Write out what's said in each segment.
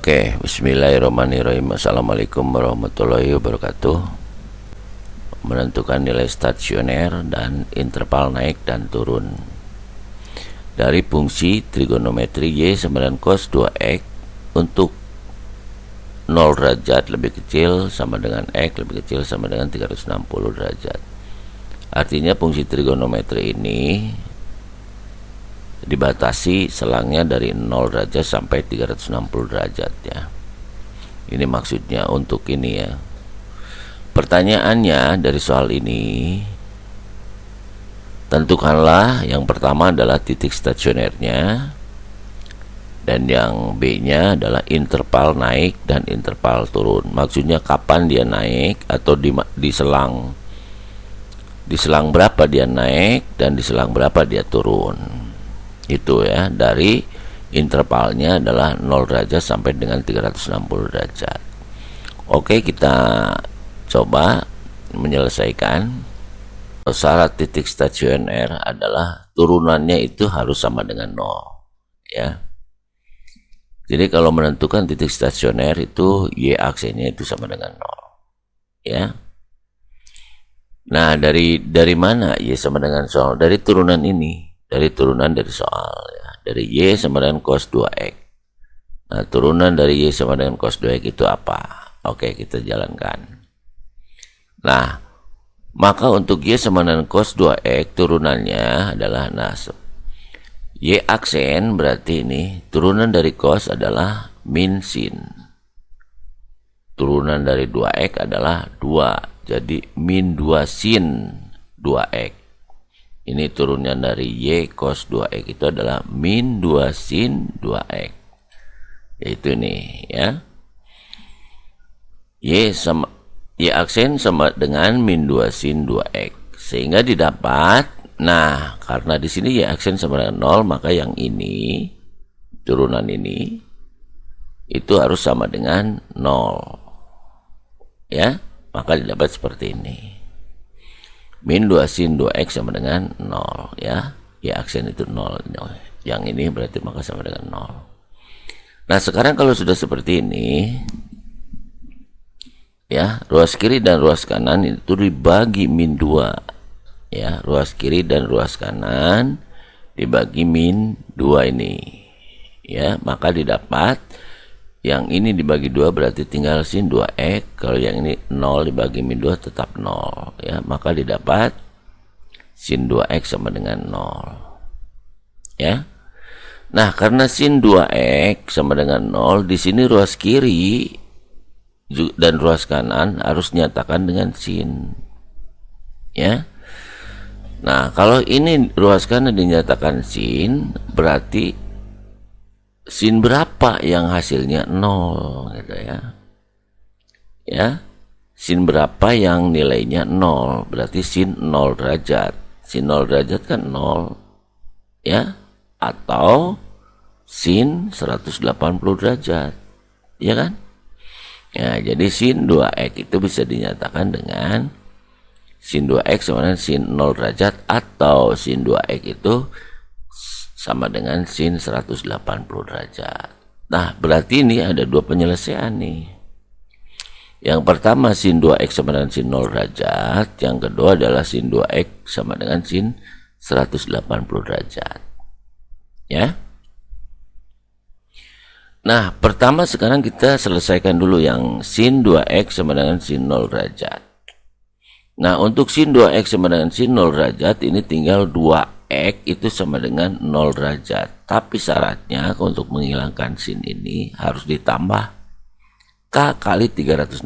Oke, bismillahirrahmanirrahim. Assalamualaikum warahmatullahi wabarakatuh. Menentukan nilai stasioner dan interval naik dan turun dari fungsi trigonometri Y sama dengan cos 2x untuk 0 derajat lebih kecil sama dengan X lebih kecil sama dengan 360 derajat. Artinya fungsi trigonometri ini dibatasi selangnya dari 0 derajat sampai 360 derajat ya. Ini maksudnya untuk ini ya. Pertanyaannya dari soal ini, tentukanlah yang pertama adalah titik stasionernya, dan yang B-nya adalah interval naik dan interval turun. Maksudnya kapan dia naik atau di selang berapa dia naik dan di selang berapa dia turun. Itu ya, dari intervalnya adalah 0 derajat sampai dengan 360 derajat. Oke, kita coba menyelesaikan. Syarat titik stasioner adalah turunannya itu harus sama dengan 0 ya. Jadi kalau menentukan titik stasioner itu Y aksennya itu sama dengan 0 ya. Nah, dari mana Y sama dengan 0? Dari turunan ini. Dari turunan dari soal ya. Dari Y sama dengan cos 2x. Nah, turunan dari Y sama dengan cos 2x itu apa? Oke, kita jalankan. Nah, maka untuk Y sama dengan cos 2x turunannya adalah Y aksen berarti ini turunan dari cos adalah min sin. Turunan dari 2x adalah 2. Jadi min 2 sin 2x. Ini turunnya dari Y cos 2x itu adalah min 2 sin 2x. Yaitu ini ya. Y aksen sama dengan min 2 sin 2x. Sehingga didapat, nah karena di sini Y aksen sama dengan 0, maka yang ini, turunan ini, itu harus sama dengan 0. Ya, maka didapat seperti ini. Min 2 sin 2x sama dengan 0 ya. Y aksen itu 0. Yang ini berarti maka sama dengan 0. Nah, sekarang kalau sudah seperti ini ya, ruas kiri dan ruas kanan itu dibagi min 2 ya. Ruas kiri dan ruas kanan dibagi min 2 ini ya, maka didapat yang ini dibagi 2 berarti tinggal sin 2x. Kalau yang ini 0 dibagi min 2 tetap 0 ya, maka didapat sin 2x sama dengan 0 ya. Nah, karena sin 2x sama dengan 0, di sini ruas kiri dan ruas kanan harus nyatakan dengan sin ya. Nah, kalau ini ruas kanan dinyatakan sin, berarti sin berapa yang hasilnya 0 gitu ya. Ya. Sin berapa yang nilainya 0? Berarti sin 0 derajat. Sin 0 derajat kan 0 ya, atau sin 180 derajat. Ya kan? Ya, jadi sin 2x itu bisa dinyatakan dengan sin 2x sama dengan sin 0 derajat, atau sin 2x itu sama dengan sin 180 derajat. Nah, berarti ini ada dua penyelesaian nih. Yang pertama sin 2x sama dengan sin 0 derajat, yang kedua adalah sin 2x sama dengan sin 180 derajat. Ya. Nah, pertama sekarang kita selesaikan dulu yang sin 2x sama dengan sin 0 derajat. Nah, untuk sin 2x sama dengan sin 0 derajat ini tinggal 2x itu sama dengan 0 derajat. Tapi syaratnya untuk menghilangkan sin ini harus ditambah K kali 360.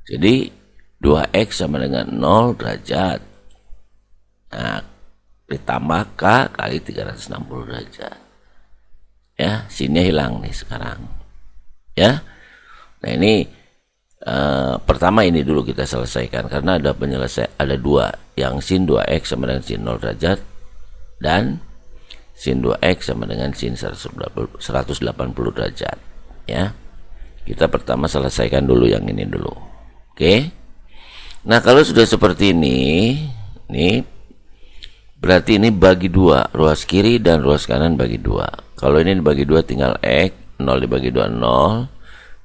Jadi 2x sama dengan 0 derajat. Nah, ditambah K kali 360 derajat. Ya, sinnya hilang nih sekarang. Ya. Nah, ini pertama ini dulu kita selesaikan karena ada ada dua, yang sin 2x sama dengan sin 0 derajat dan sin 2x sama dengan sin 180 derajat ya. Kita pertama selesaikan dulu yang ini dulu. Oke. Nah, kalau sudah seperti ini berarti ini bagi 2, ruas kiri dan ruas kanan bagi 2. Kalau ini dibagi 2 tinggal X. 0 dibagi 2 0.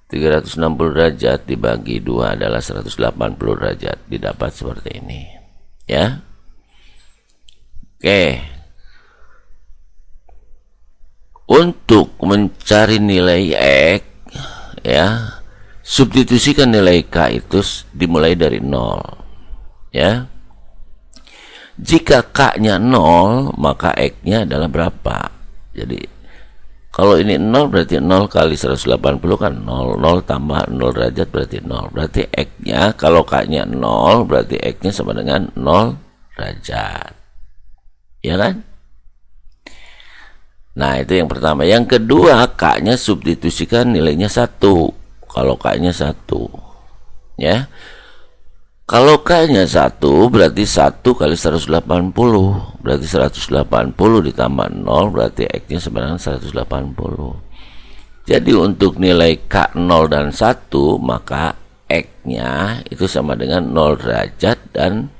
360 derajat dibagi 2 adalah 180 derajat. Didapat seperti ini. Ya. Oke. Untuk mencari nilai X, ya, substitusikan nilai K itu dimulai dari 0. Ya. Jika K-nya 0, maka X-nya adalah berapa? Jadi, kalau ini 0 berarti 0 kali 180 kan 0. 0 tambah 0 derajat berarti 0. Berarti X-nya, kalau K-nya 0, berarti X-nya sama dengan 0 derajat. Ya kan? Nah, itu yang pertama. Yang kedua, K-nya substitusikan nilainya 1. Kalau K-nya 1. Ya. Kalau K-nya 1 berarti 1 kali 180. Berarti 180 ditambah 0 berarti X-nya sama dengan 180. Jadi untuk nilai K 0 dan 1 maka X-nya itu sama dengan 0 derajat dan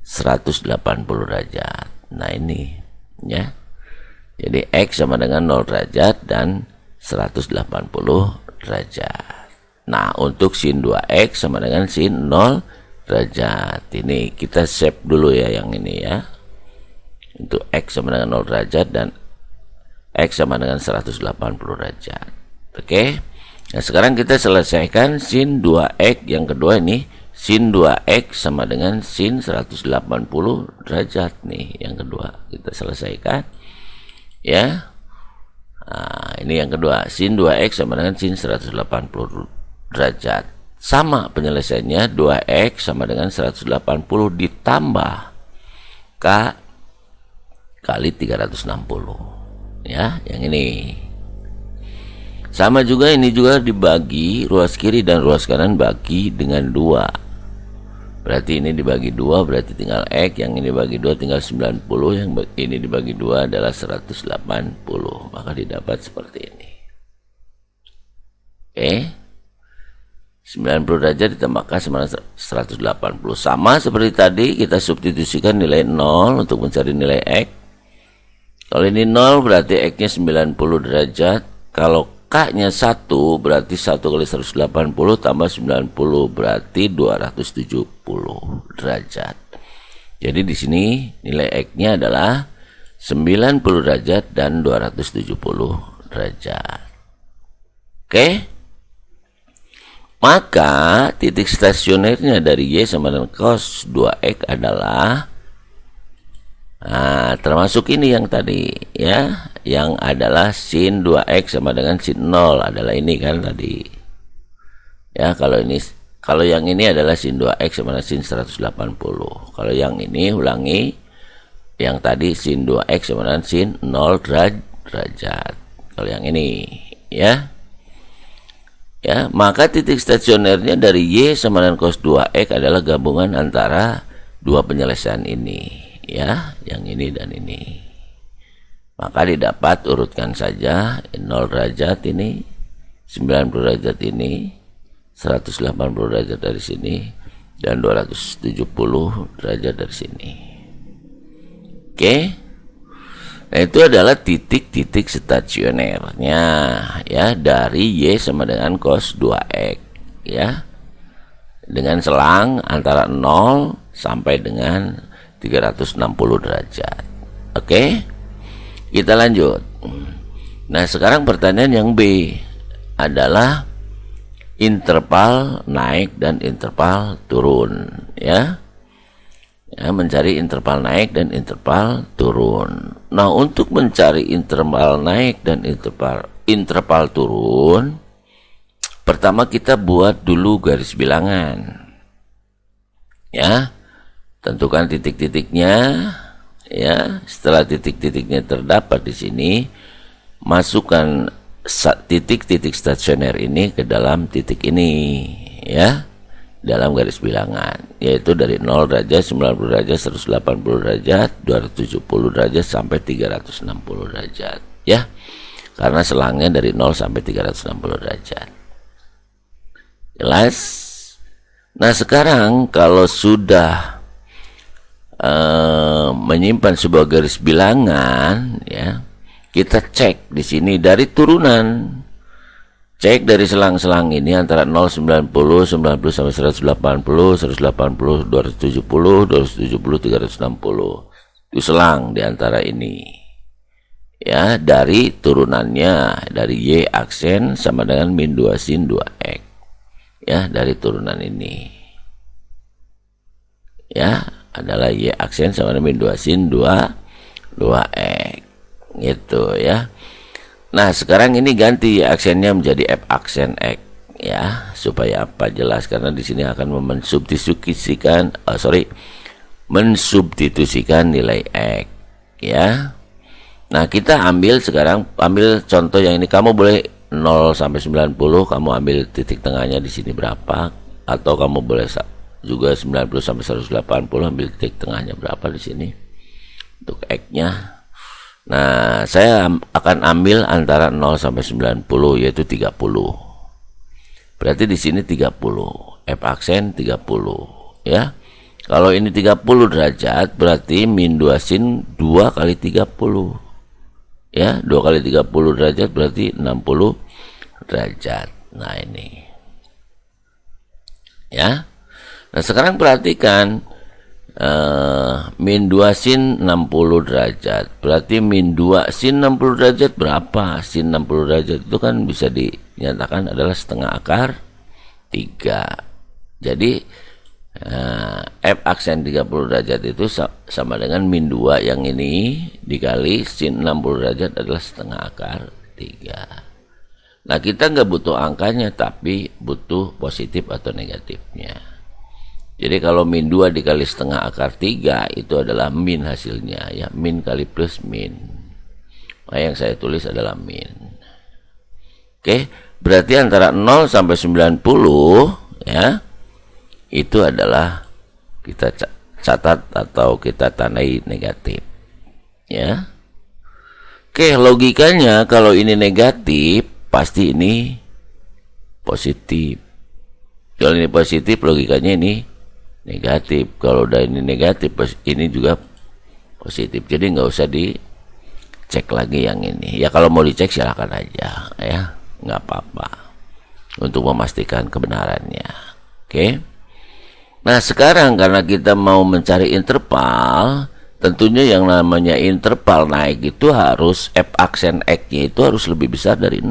180 derajat. Nah ini ya. Jadi X sama dengan 0 derajat dan 180 derajat. Nah, untuk sin 2X sama dengan sin 0 derajat. Ini kita save dulu ya yang ini ya. Untuk X sama dengan 0 derajat dan X sama dengan 180 derajat. Oke. Nah, sekarang kita selesaikan sin 2X yang kedua ini. Sin 2X sama dengan sin 180 derajat nih yang kedua. Kita selesaikan. Ya. Nah, ini yang kedua. Sin 2X sama dengan sin 180 derajat. Sama penyelesaiannya 2X sama dengan 180 ditambah K kali 360. Ya, yang ini. Sama juga ini juga dibagi ruas kiri dan ruas kanan bagi dengan 2. Berarti ini dibagi 2 berarti tinggal X, yang ini dibagi 2 tinggal 90, yang ini dibagi 2 adalah 180. Maka didapat seperti ini. Oke. 90 derajat ditambah K sama 180. Sama seperti tadi kita substitusikan nilai 0 untuk mencari nilai X. Kalau ini 0 berarti X-nya 90 derajat. Kalau K-nya 1 berarti 1 kali 180 tambah 90 berarti 270 derajat. Jadi di sini nilai X-nya adalah 90 derajat dan 270 derajat. Oke? Maka titik stasionernya dari Y sama dengan cos 2X adalah termasuk ini yang tadi ya, yang adalah sin 2X sama dengan sin 0 adalah ini kan tadi. Ya, kalau yang ini adalah sin 2X sama dengan sin 180. Kalau yang ini ulangi, yang tadi sin 2X sama dengan sin 0 derajat. Kalau yang ini ya. Ya, maka titik stasionernya dari Y sama dengan cos 2X adalah gabungan antara dua penyelesaian ini, ya, yang ini dan ini. Maka didapat urutkan saja 0 derajat ini, 90 derajat ini, 180 derajat dari sini, dan 270 derajat dari sini. Oke. Nah, itu adalah titik-titik stasionernya ya dari Y sama dengan cos 2X ya. Dengan selang antara 0 sampai dengan 360 derajat. Oke. Kita lanjut. Nah, sekarang pertanyaan yang B adalah interval naik dan interval turun ya. Ya, mencari interval naik dan interval turun. Nah, untuk mencari interval naik dan interval turun, pertama kita buat dulu garis bilangan. Ya, tentukan titik-titiknya. Ya, setelah titik-titiknya terdapat di sini, masukkan titik-titik stasioner ini ke dalam titik ini, ya. Dalam garis bilangan, yaitu dari 0 derajat, 90 derajat, 180 derajat, 270 derajat sampai 360 derajat ya. Karena selangnya dari 0 sampai 360 derajat. Jelas? Nah, sekarang kalau sudah menyimpan sebuah garis bilangan ya, kita cek di sini dari turunan Cek dari selang-selang ini antara 0, 90, 90 sampai 180, 180, 270, 270, 360. Itu selang di antara ini. Ya, dari turunannya, dari Y aksen sama dengan min 2 sin 2X. Ya, dari turunan ini. Ya, adalah Y aksen sama dengan min 2 sin 2X. Gitu ya. Nah, sekarang ini ganti aksennya menjadi F aksen X ya, supaya apa jelas karena di sini akan mensubstitusikan nilai X ya. Nah, kita sekarang ambil contoh yang ini. Kamu boleh 0 sampai 90, kamu ambil titik tengahnya di sini berapa, atau kamu boleh juga 90 sampai 180 ambil titik tengahnya berapa di sini untuk X-nya. Nah, saya akan ambil antara 0 sampai 90 yaitu 30. Berarti di sini 30. F aksen 30 ya. Kalau ini 30 derajat berarti min 2 sin 2 kali 30. Ya, 2 kali 30 derajat berarti 60 derajat. Nah, ini. Ya. Nah, sekarang perhatikan min 2 sin 60 derajat berarti min 2 sin 60 derajat berapa? Sin 60 derajat itu kan bisa dinyatakan adalah setengah akar 3. Jadi F aksen 30 derajat itu sama dengan min 2 yang ini dikali sin 60 derajat adalah setengah akar 3. Nah, kita nggak butuh angkanya tapi butuh positif atau negatifnya. Jadi kalau min 2 dikali setengah akar 3 itu adalah min hasilnya ya, min kali plus min. Nah, yang saya tulis adalah min. Oke, berarti antara 0 sampai 90 ya, itu adalah kita catat atau kita tandai negatif ya. Oke, logikanya kalau ini negatif pasti ini positif. Kalau ini positif logikanya ini negatif. Kalau udah ini negatif ini juga positif, jadi nggak usah dicek lagi yang ini ya. Kalau mau dicek silakan aja ya, nggak apa-apa untuk memastikan kebenarannya. Oke. Nah, sekarang karena kita mau mencari interval, tentunya yang namanya interval naik itu harus F aksen X-nya itu harus lebih besar dari 0.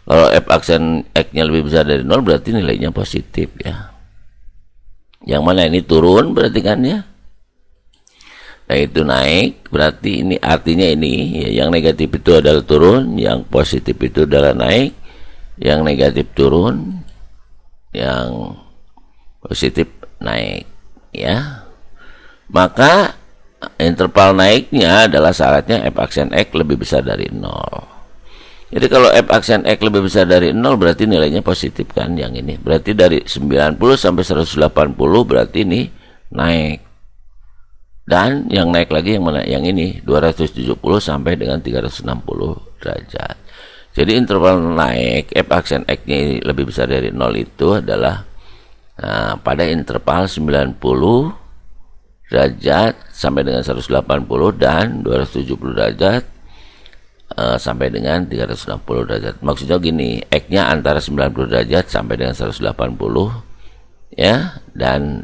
Kalau F aksen X-nya lebih besar dari 0 berarti nilainya positif ya. Yang mana ini turun berarti kan ya. Nah, itu naik berarti ini artinya ini ya, yang negatif itu adalah turun, yang positif itu adalah naik. Yang negatif turun, yang positif naik ya. Maka interval naiknya adalah syaratnya F aksen X lebih besar dari 0. Jadi kalau F aksen X lebih besar dari 0 berarti nilainya positif kan yang ini. Berarti dari 90 sampai 180 berarti ini naik. Dan yang naik lagi yang mana? Yang ini 270 sampai dengan 360 derajat. Jadi interval naik F aksen X-nya lebih besar dari 0 itu adalah pada interval 90 derajat sampai dengan 180 dan 270 derajat sampai dengan 360 derajat. Maksudnya gini, X-nya antara 90 derajat sampai dengan 180 ya, dan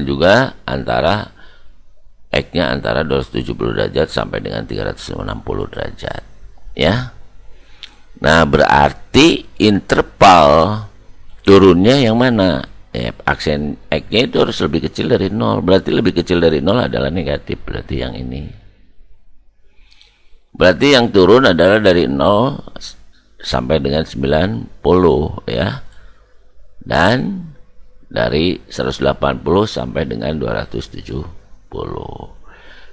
juga antara X-nya antara 270 derajat sampai dengan 360 derajat ya. Nah, berarti interval turunnya yang mana? Aksen X-nya itu harus lebih kecil dari 0. Berarti lebih kecil dari 0 adalah negatif. Berarti yang ini. Berarti yang turun adalah dari 0 sampai dengan 90 ya. Dan dari 180 sampai dengan 270.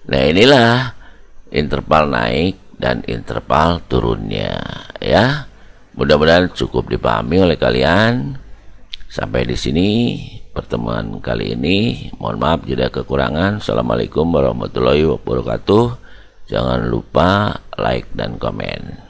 Nah, inilah interval naik dan interval turunnya ya. Mudah-mudahan cukup dipahami oleh kalian. Sampai di sini pertemuan kali ini. Mohon maaf jika ada kekurangan. Assalamualaikum warahmatullahi wabarakatuh. Jangan lupa like dan komen.